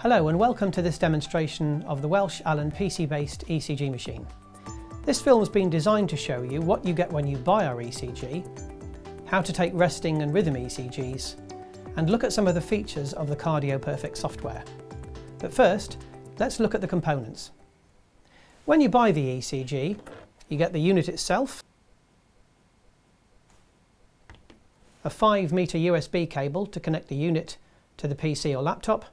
Hello and welcome to this demonstration of the Welsh Allen PC-based ECG machine. This film has been designed to show you what you get when you buy our ECG, how to take resting and rhythm ECGs, and look at some of the features of the CardioPerfect software. But first, let's look at the components. When you buy the ECG, you get the unit itself, a 5-metre USB cable to connect the unit to the PC or laptop,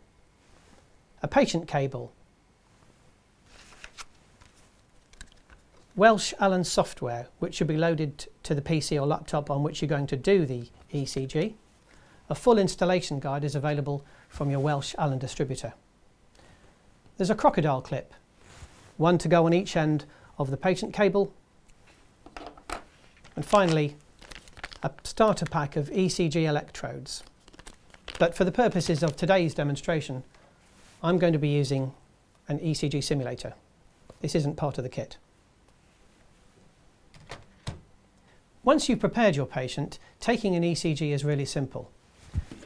a patient cable, Welsh Allen software which should be loaded to the PC or laptop on which you're going to do the ECG. A full installation guide is available from your Welsh Allen distributor. There's a crocodile clip, one to go on each end of the patient cable, and finally a starter pack of ECG electrodes. But for the purposes of today's demonstration, I'm going to be using an ECG simulator. This isn't part of the kit. Once you've prepared your patient, taking an ECG is really simple.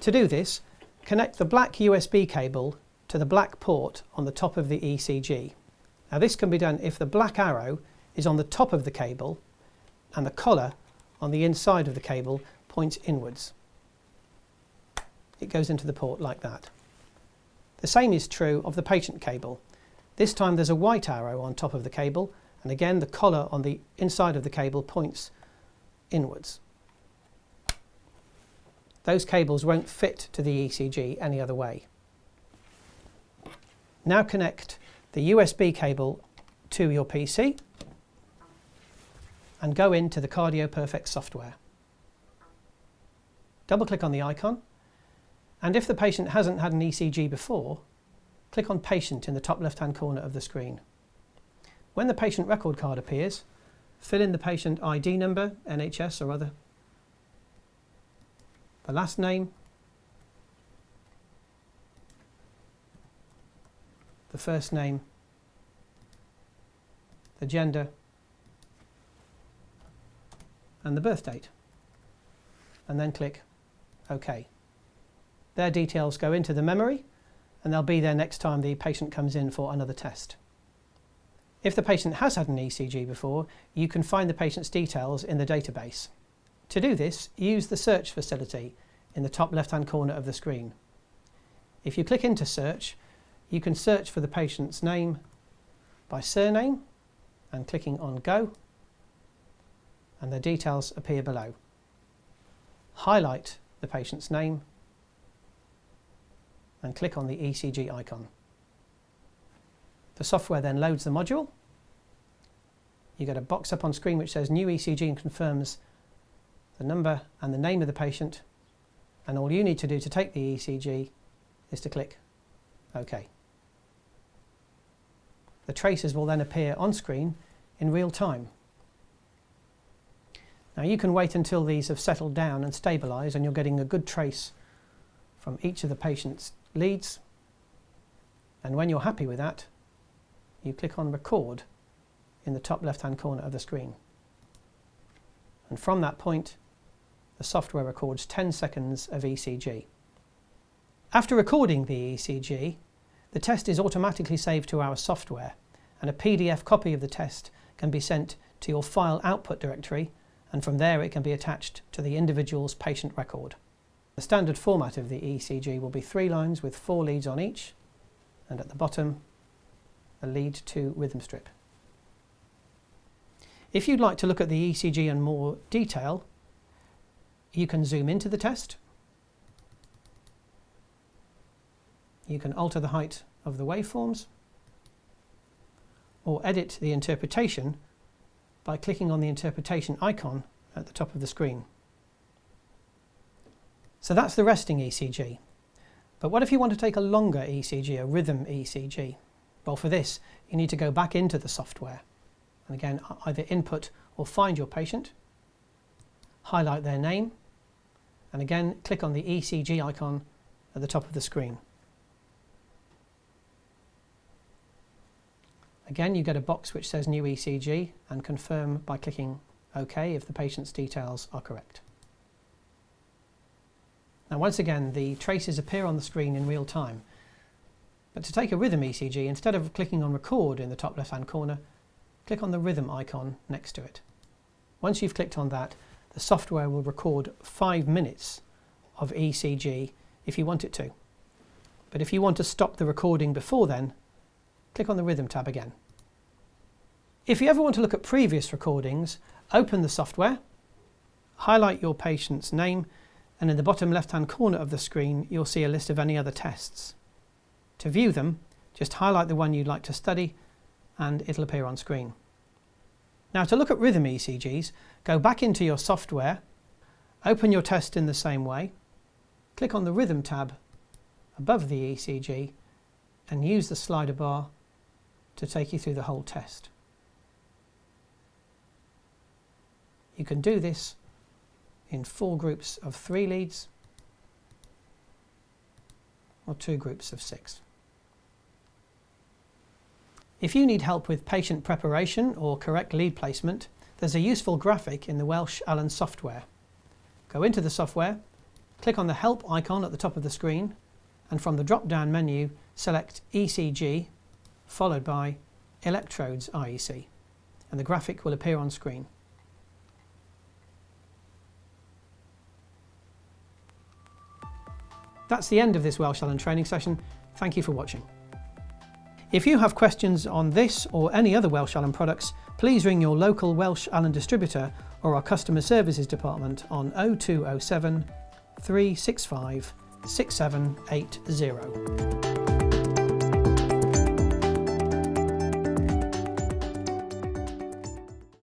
To do this, connect the black USB cable to the black port on the top of the ECG. Now this can be done if the black arrow is on the top of the cable and the collar on the inside of the cable points inwards. It goes into the port like that. The same is true of the patient cable. This time there's a white arrow on top of the cable, and again the collar on the inside of the cable points inwards. Those cables won't fit to the ECG any other way. Now connect the USB cable to your PC and go into the CardioPerfect software. Double click on the icon, and if the patient hasn't had an ECG before, click on Patient in the top left-hand corner of the screen. When the patient record card appears, fill in the patient ID number, NHS or other, the last name, the first name, the gender, and the birth date, and then click OK. Their details go into the memory and they'll be there next time the patient comes in for another test. If the patient has had an ECG before, you can find the patient's details in the database. To do this, use the search facility in the top left-hand corner of the screen. If you click into search, you can search for the patient's name by surname and clicking on Go, and the details appear below. Highlight the patient's name and click on the ECG icon. The software then loads the module. You get a box up on screen which says New ECG and confirms the number and the name of the patient, and all you need to do to take the ECG is to click OK. The traces will then appear on screen in real time. Now you can wait until these have settled down and stabilised and you're getting a good trace from each of the patient's leads, and when you're happy with that, you click on Record in the top left hand corner of the screen, and from that point the software records 10 seconds of ECG. After recording the ECG, the test is automatically saved to our software, and a PDF copy of the test can be sent to your file output directory, and from there it can be attached to the individual's patient record. The standard format of the ECG will be 3 lines with 4 leads on each, and at the bottom a lead to rhythm strip. If you'd like to look at the ECG in more detail, you can zoom into the test, you can alter the height of the waveforms, or edit the interpretation by clicking on the interpretation icon at the top of the screen. So that's the resting ECG. But what if you want to take a longer ECG, a rhythm ECG? Well, for this, you need to go back into the software. And again, either input or find your patient, highlight their name, and again, click on the ECG icon at the top of the screen. Again, you get a box which says New ECG and confirm by clicking OK if the patient's details are correct. Now once again, the traces appear on the screen in real time, But to take a rhythm ECG, instead of clicking on record in the top left hand corner, click on the rhythm icon next to it. Once you've clicked on that, the software will record 5 minutes of ECG if you want it to. But if you want to stop the recording before then, click on the rhythm tab again. If you ever want to look at previous recordings, open the software, highlight your patient's name, and in the bottom left hand corner of the screen you'll see a list of any other tests. To view them, just highlight the one you'd like to study and it'll appear on screen. Now to look at rhythm ECGs, go back into your software, open your test in the same way, click on the rhythm tab above the ECG and use the slider bar to take you through the whole test. You can do this in 4 groups of 3 leads or 2 groups of 6. If you need help with patient preparation or correct lead placement, there's a useful graphic in the Welsh Allyn software. Go into the software, click on the Help icon at the top of the screen, and from the drop-down menu select ECG followed by Electrodes IEC, and the graphic will appear on screen. That's the end of this Welsh Allyn training session. Thank you for watching. If you have questions on this or any other Welsh Allyn products, please ring your local Welsh Allyn distributor or our customer services department on 0207 365 6780.